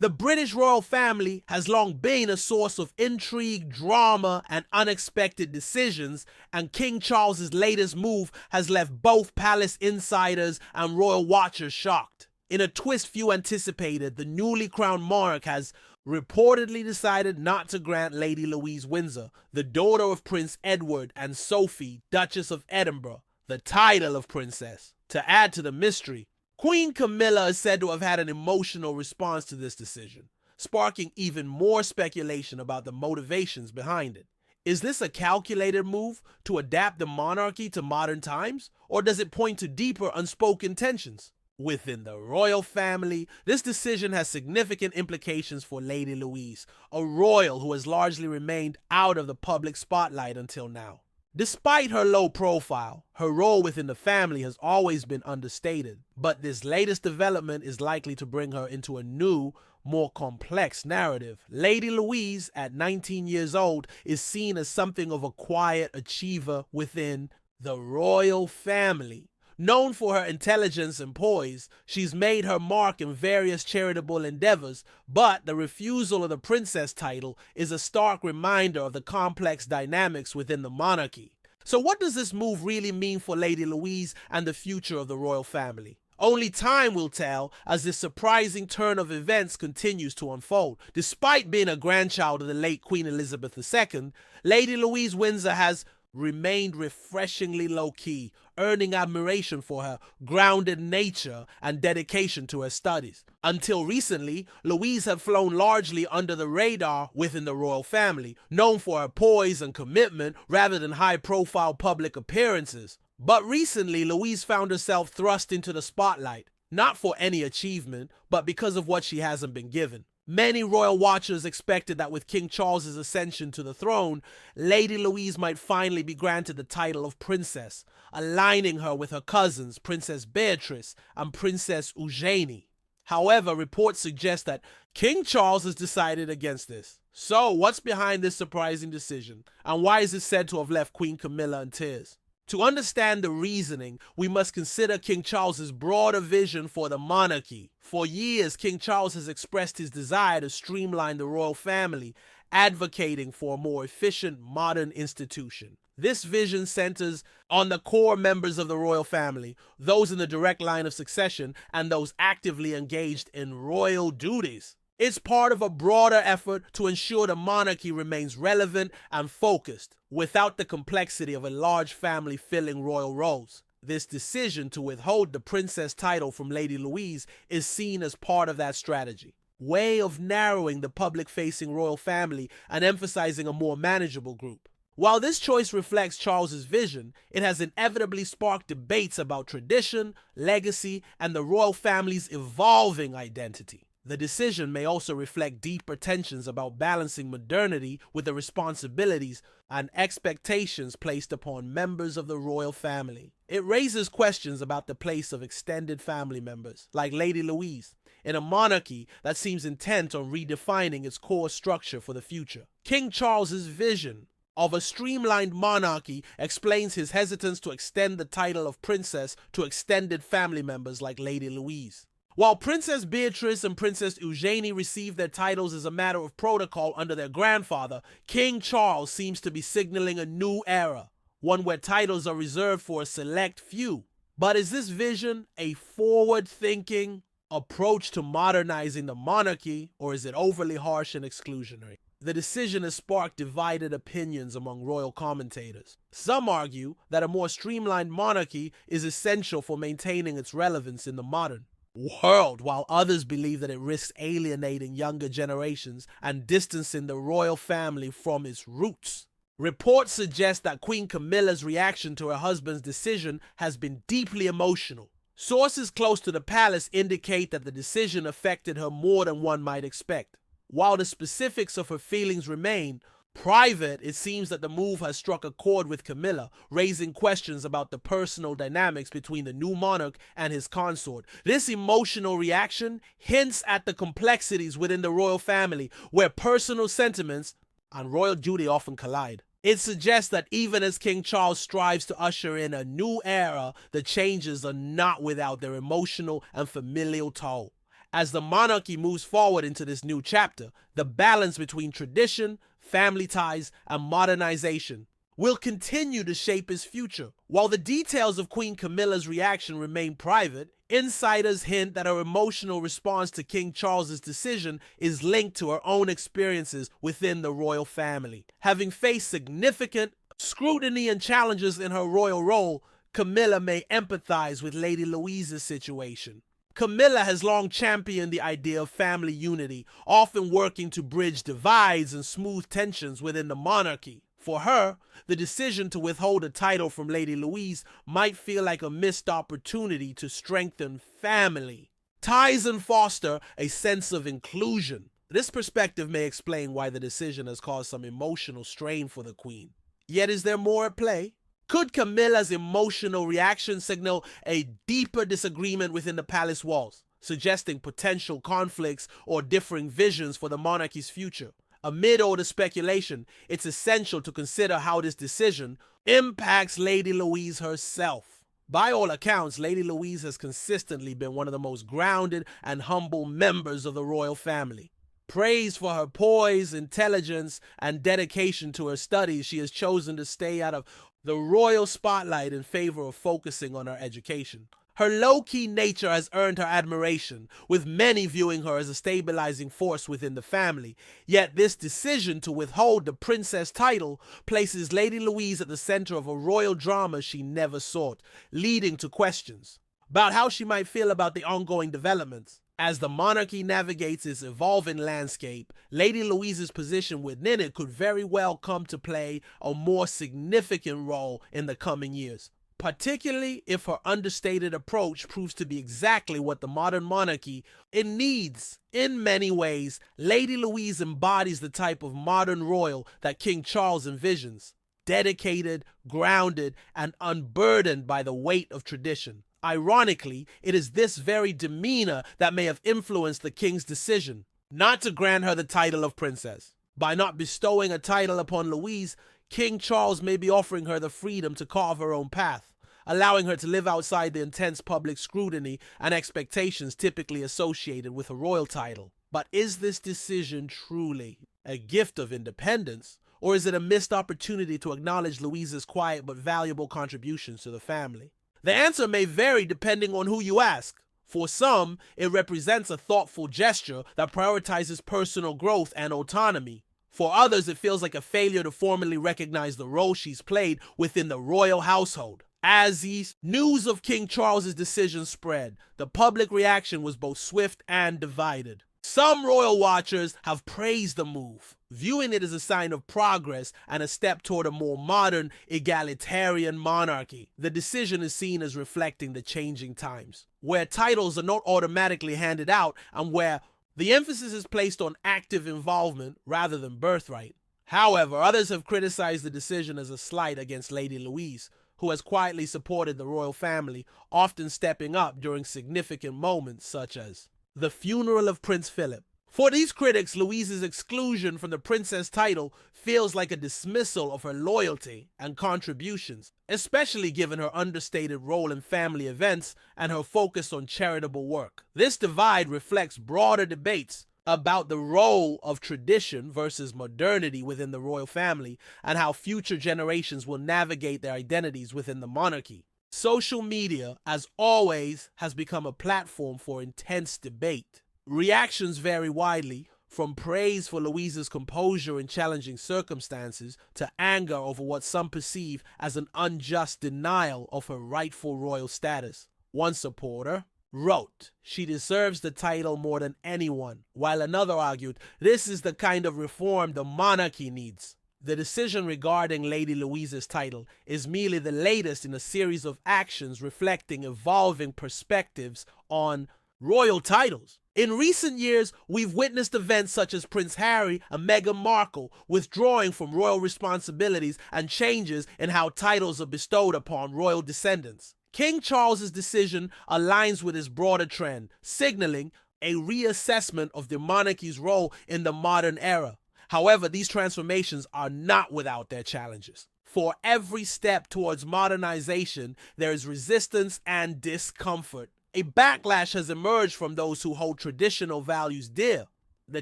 The British royal family has long been a source of intrigue, drama, and unexpected decisions, and King Charles's latest move has left both palace insiders and royal watchers shocked. In a twist few anticipated, the newly crowned monarch has reportedly decided not to grant Lady Louise Windsor, the daughter of Prince Edward and Sophie, Duchess of Edinburgh, the title of princess. To add to the mystery, Queen Camilla is said to have had an emotional response to this decision, sparking even more speculation about the motivations behind it. Is this a calculated move to adapt the monarchy to modern times, or does it point to deeper unspoken tensions? Within the royal family, this decision has significant implications for Lady Louise, a royal who has largely remained out of the public spotlight until now. Despite her low profile, her role within the family has always been understated, but this latest development is likely to bring her into a new, more complex narrative. Lady Louise, at 19 years old, is seen as something of a quiet achiever within the royal family. Known for her intelligence and poise, she's made her mark in various charitable endeavors, but the refusal of the princess title is a stark reminder of the complex dynamics within the monarchy. So what does this move really mean for Lady Louise and the future of the royal family? Only time will tell as this surprising turn of events continues to unfold. Despite being a grandchild of the late Queen Elizabeth II, Lady Louise Windsor has remained refreshingly low-key, earning admiration for her grounded nature and dedication to her studies. Until recently, Louise had flown largely under the radar within the royal family, known for her poise and commitment rather than high-profile public appearances. But recently, Louise found herself thrust into the spotlight, not for any achievement, but because of what she hasn't been given. Many royal watchers expected that with King Charles's ascension to the throne, Lady Louise might finally be granted the title of princess, aligning her with her cousins, Princess Beatrice and Princess Eugenie. However, reports suggest that King Charles has decided against this. So, what's behind this surprising decision, and why is it said to have left Queen Camilla in tears? To understand the reasoning, we must consider King Charles's broader vision for the monarchy. For years, King Charles has expressed his desire to streamline the royal family, advocating for a more efficient, modern institution. This vision centers on the core members of the royal family, those in the direct line of succession, and those actively engaged in royal duties. It's part of a broader effort to ensure the monarchy remains relevant and focused, without the complexity of a large family filling royal roles. This decision to withhold the princess title from Lady Louise is seen as part of that strategy, way of narrowing the public-facing royal family and emphasizing a more manageable group. While this choice reflects Charles's vision, it has inevitably sparked debates about tradition, legacy, and the royal family's evolving identity. The decision may also reflect deeper tensions about balancing modernity with the responsibilities and expectations placed upon members of the royal family. It raises questions about the place of extended family members, like Lady Louise, in a monarchy that seems intent on redefining its core structure for the future. King Charles's vision of a streamlined monarchy explains his hesitance to extend the title of princess to extended family members like Lady Louise. While Princess Beatrice and Princess Eugenie received their titles as a matter of protocol under their grandfather, King Charles seems to be signaling a new era, one where titles are reserved for a select few. But is this vision a forward-thinking approach to modernizing the monarchy, or is it overly harsh and exclusionary? The decision has sparked divided opinions among royal commentators. Some argue that a more streamlined monarchy is essential for maintaining its relevance in the modern world, while others believe that it risks alienating younger generations and distancing the royal family from its roots. Reports suggest that Queen Camilla's reaction to her husband's decision has been deeply emotional. Sources close to the palace indicate that the decision affected her more than one might expect. While the specifics of her feelings remain private, it seems that the move has struck a chord with Camilla, raising questions about the personal dynamics between the new monarch and his consort. This emotional reaction hints at the complexities within the royal family, where personal sentiments and royal duty often collide. It suggests that even as King Charles strives to usher in a new era, the changes are not without their emotional and familial toll. As the monarchy moves forward into this new chapter, the balance between tradition, family ties, and modernization will continue to shape his future. While the details of Queen Camilla's reaction remain private, insiders hint that her emotional response to King Charles's decision is linked to her own experiences within the royal family. Having faced significant scrutiny and challenges in her royal role, Camilla may empathize with Lady Louise's situation. Camilla has long championed the idea of family unity, often working to bridge divides and smooth tensions within the monarchy. For her, the decision to withhold a title from Lady Louise might feel like a missed opportunity to strengthen family ties and foster a sense of inclusion. This perspective may explain why the decision has caused some emotional strain for the Queen. Yet is there more at play? Could Camilla's emotional reaction signal a deeper disagreement within the palace walls, suggesting potential conflicts or differing visions for the monarchy's future? Amid all the speculation, it's essential to consider how this decision impacts Lady Louise herself. By all accounts, Lady Louise has consistently been one of the most grounded and humble members of the royal family. Praised for her poise, intelligence, and dedication to her studies, she has chosen to stay out of the royal spotlight in favor of focusing on her education. Her low-key nature has earned her admiration, with many viewing her as a stabilizing force within the family. Yet this decision to withhold the princess title places Lady Louise at the center of a royal drama she never sought, leading to questions about how she might feel about the ongoing developments. As the monarchy navigates its evolving landscape, Lady Louise's position within it could very well come to play a more significant role in the coming years, particularly if her understated approach proves to be exactly what the modern monarchy needs. In many ways, Lady Louise embodies the type of modern royal that King Charles envisions: dedicated, grounded, and unburdened by the weight of tradition. Ironically, it is this very demeanor that may have influenced the king's decision not to grant her the title of princess. By not bestowing a title upon Louise, King Charles may be offering her the freedom to carve her own path, allowing her to live outside the intense public scrutiny and expectations typically associated with a royal title. But is this decision truly a gift of independence, or is it a missed opportunity to acknowledge Louise's quiet but valuable contributions to the family? The answer may vary depending on who you ask. For some, it represents a thoughtful gesture that prioritizes personal growth and autonomy. For others, it feels like a failure to formally recognize the role she's played within the royal household. As the news of King Charles's decision spread, the public reaction was both swift and divided. Some royal watchers have praised the move, viewing it as a sign of progress and a step toward a more modern, egalitarian monarchy. The decision is seen as reflecting the changing times, where titles are not automatically handed out and where the emphasis is placed on active involvement rather than birthright. However, others have criticized the decision as a slight against Lady Louise, who has quietly supported the royal family, often stepping up during significant moments such as the funeral of Prince Philip. For these critics, Louise's exclusion from the princess title feels like a dismissal of her loyalty and contributions, especially given her understated role in family events and her focus on charitable work. This divide reflects broader debates about the role of tradition versus modernity within the royal family and how future generations will navigate their identities within the monarchy. Social media, as always, has become a platform for intense debate. Reactions vary widely, from praise for Louise's composure in challenging circumstances to anger over what some perceive as an unjust denial of her rightful royal status. One supporter wrote she deserves the title more than anyone, while another argued this is the kind of reform the monarchy needs. The decision regarding Lady Louise's title is merely the latest in a series of actions reflecting evolving perspectives on royal titles. In recent years, we've witnessed events such as Prince Harry and Meghan Markle withdrawing from royal responsibilities and changes in how titles are bestowed upon royal descendants. King Charles's decision aligns with this broader trend, signaling a reassessment of the monarchy's role in the modern era. However, these transformations are not without their challenges. For every step towards modernization, there is resistance and discomfort. A backlash has emerged from those who hold traditional values dear. The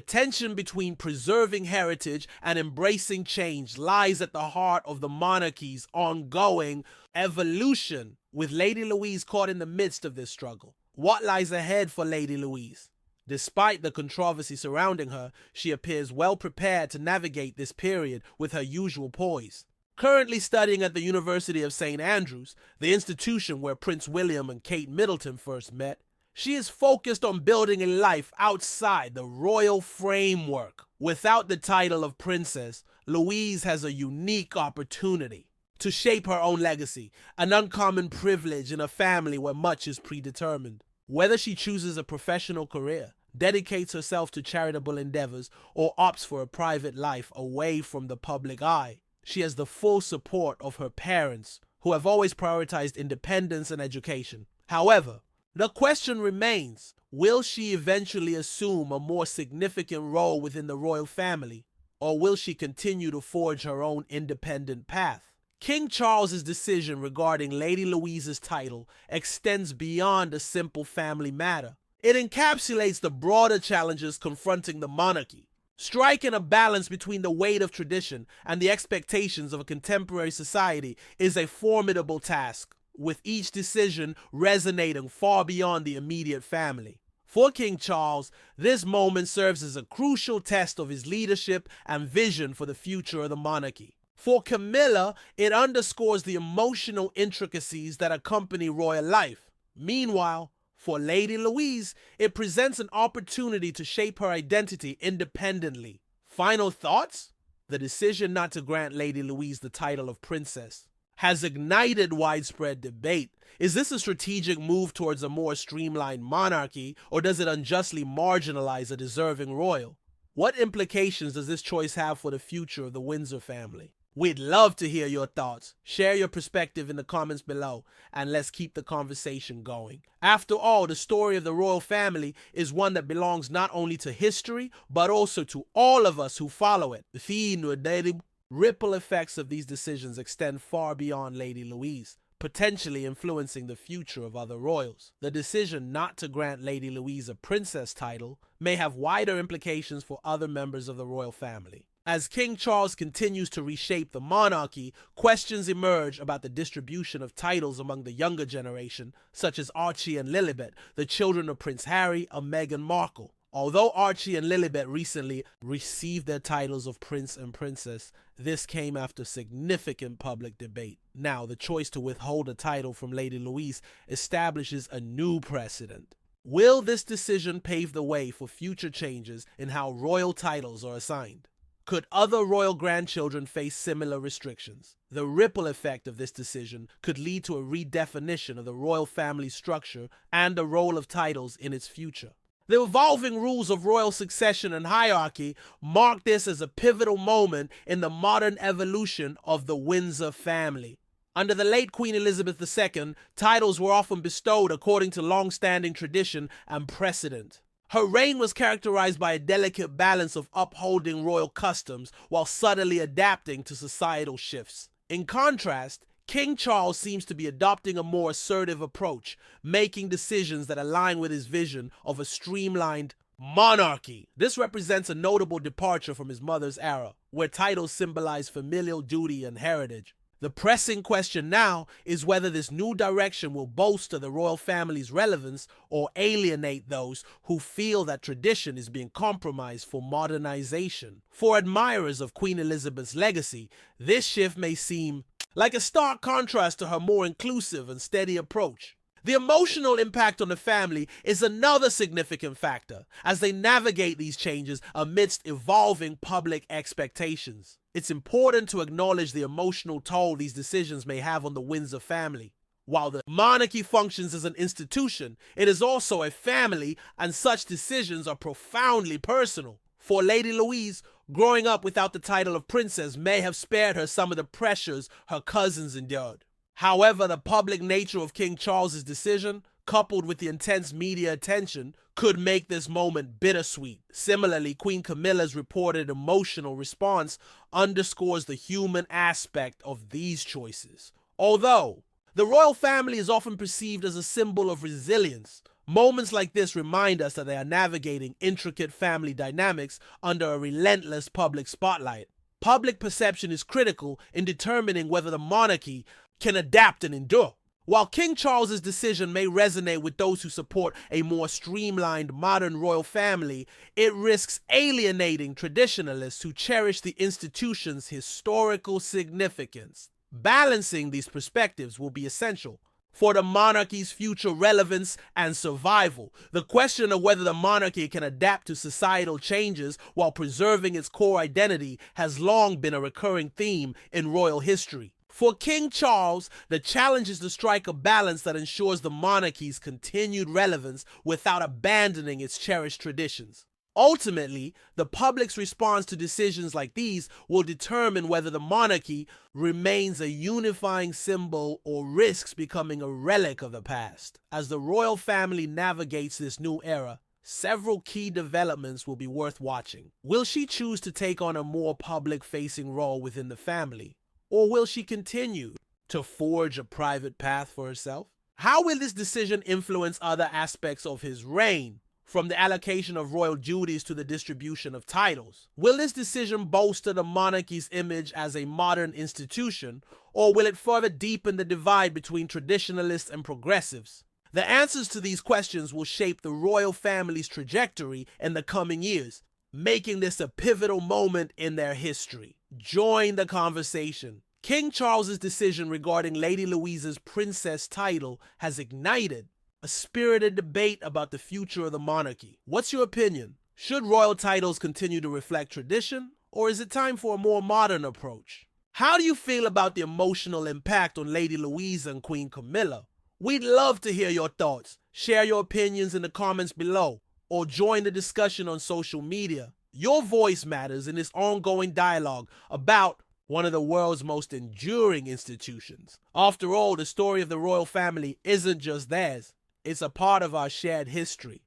tension between preserving heritage and embracing change lies at the heart of the monarchy's ongoing evolution, with Lady Louise caught in the midst of this struggle. What lies ahead for Lady Louise? Despite the controversy surrounding her, she appears well prepared to navigate this period with her usual poise. Currently studying at the University of St. Andrews, the institution where Prince William and Kate Middleton first met, she is focused on building a life outside the royal framework. Without the title of princess, Louise has a unique opportunity to shape her own legacy, an uncommon privilege in a family where much is predetermined. Whether she chooses a professional career, dedicates herself to charitable endeavors, or opts for a private life away from the public eye, she has the full support of her parents, who have always prioritized independence and education. However, the question remains, will she eventually assume a more significant role within the royal family, or will she continue to forge her own independent path? King Charles's decision regarding Lady Louise's title extends beyond a simple family matter. It encapsulates the broader challenges confronting the monarchy. Striking a balance between the weight of tradition and the expectations of a contemporary society is a formidable task, with each decision resonating far beyond the immediate family. For King Charles, this moment serves as a crucial test of his leadership and vision for the future of the monarchy. For Camilla, it underscores the emotional intricacies that accompany royal life. Meanwhile, for Lady Louise, it presents an opportunity to shape her identity independently. Final thoughts? The decision not to grant Lady Louise the title of princess has ignited widespread debate. Is this a strategic move towards a more streamlined monarchy, or does it unjustly marginalize a deserving royal? What implications does this choice have for the future of the Windsor family? We'd love to hear your thoughts. Share your perspective in the comments below, and let's keep the conversation going. After all, the story of the royal family is one that belongs not only to history, but also to all of us who follow it. The ripple effects of these decisions extend far beyond Lady Louise, potentially influencing the future of other royals. The decision not to grant Lady Louise a princess title may have wider implications for other members of the royal family. As King Charles continues to reshape the monarchy, questions emerge about the distribution of titles among the younger generation, such as Archie and Lilibet, the children of Prince Harry and Meghan Markle. Although Archie and Lilibet recently received their titles of Prince and Princess, this came after significant public debate. Now, the choice to withhold a title from Lady Louise establishes a new precedent. Will this decision pave the way for future changes in how royal titles are assigned? Could other royal grandchildren face similar restrictions? The ripple effect of this decision could lead to a redefinition of the royal family structure and the role of titles in its future. The evolving rules of royal succession and hierarchy mark this as a pivotal moment in the modern evolution of the Windsor family. Under the late Queen Elizabeth II, titles were often bestowed according to long-standing tradition and precedent. Her reign was characterized by a delicate balance of upholding royal customs while subtly adapting to societal shifts. In contrast, King Charles seems to be adopting a more assertive approach, making decisions that align with his vision of a streamlined monarchy. This represents a notable departure from his mother's era, where titles symbolize familial duty and heritage. The pressing question now is whether this new direction will bolster the royal family's relevance or alienate those who feel that tradition is being compromised for modernization. For admirers of Queen Elizabeth's legacy, this shift may seem like a stark contrast to her more inclusive and steady approach. The emotional impact on the family is another significant factor as they navigate these changes amidst evolving public expectations. It's important to acknowledge the emotional toll these decisions may have on the Windsor family. While the monarchy functions as an institution, it is also a family, and such decisions are profoundly personal. For Lady Louise, growing up without the title of princess may have spared her some of the pressures her cousins endured. However, the public nature of King Charles's decision, coupled with the intense media attention, could make this moment bittersweet. Similarly, Queen Camilla's reported emotional response underscores the human aspect of these choices. Although The royal family is often perceived as a symbol of resilience. Moments like this remind us that they are navigating intricate family dynamics under a relentless public spotlight. Public perception is critical in determining whether the monarchy can adapt and endure. While King Charles's decision may resonate with those who support a more streamlined modern royal family, it risks alienating traditionalists who cherish the institution's historical significance. Balancing these perspectives will be essential for the monarchy's future relevance and survival. The question of whether the monarchy can adapt to societal changes while preserving its core identity has long been a recurring theme in royal history. For King Charles, the challenge is to strike a balance that ensures the monarchy's continued relevance without abandoning its cherished traditions. Ultimately, the public's response to decisions like these will determine whether the monarchy remains a unifying symbol or risks becoming a relic of the past. As the royal family navigates this new era, several key developments will be worth watching. Will she choose to take on a more public-facing role within the family? Or will she continue to forge a private path for herself? How will this decision influence other aspects of his reign, from the allocation of royal duties to the distribution of titles? Will this decision bolster the monarchy's image as a modern institution, or will it further deepen the divide between traditionalists and progressives? The answers to these questions will shape the royal family's trajectory in the coming years, making this a pivotal moment in their history. Join the conversation. King Charles's decision regarding Lady Louise's princess title has ignited a spirited debate about the future of the monarchy. What's your opinion? Should royal titles continue to reflect tradition, or is it time for a more modern approach? How do you feel about the emotional impact on Lady Louise and Queen Camilla? We'd love to hear your thoughts. Share your opinions in the comments below, or join the discussion on social media. Your voice matters in this ongoing dialogue about one of the world's most enduring institutions. After all, the story of the royal family isn't just theirs. It's a part of our shared history.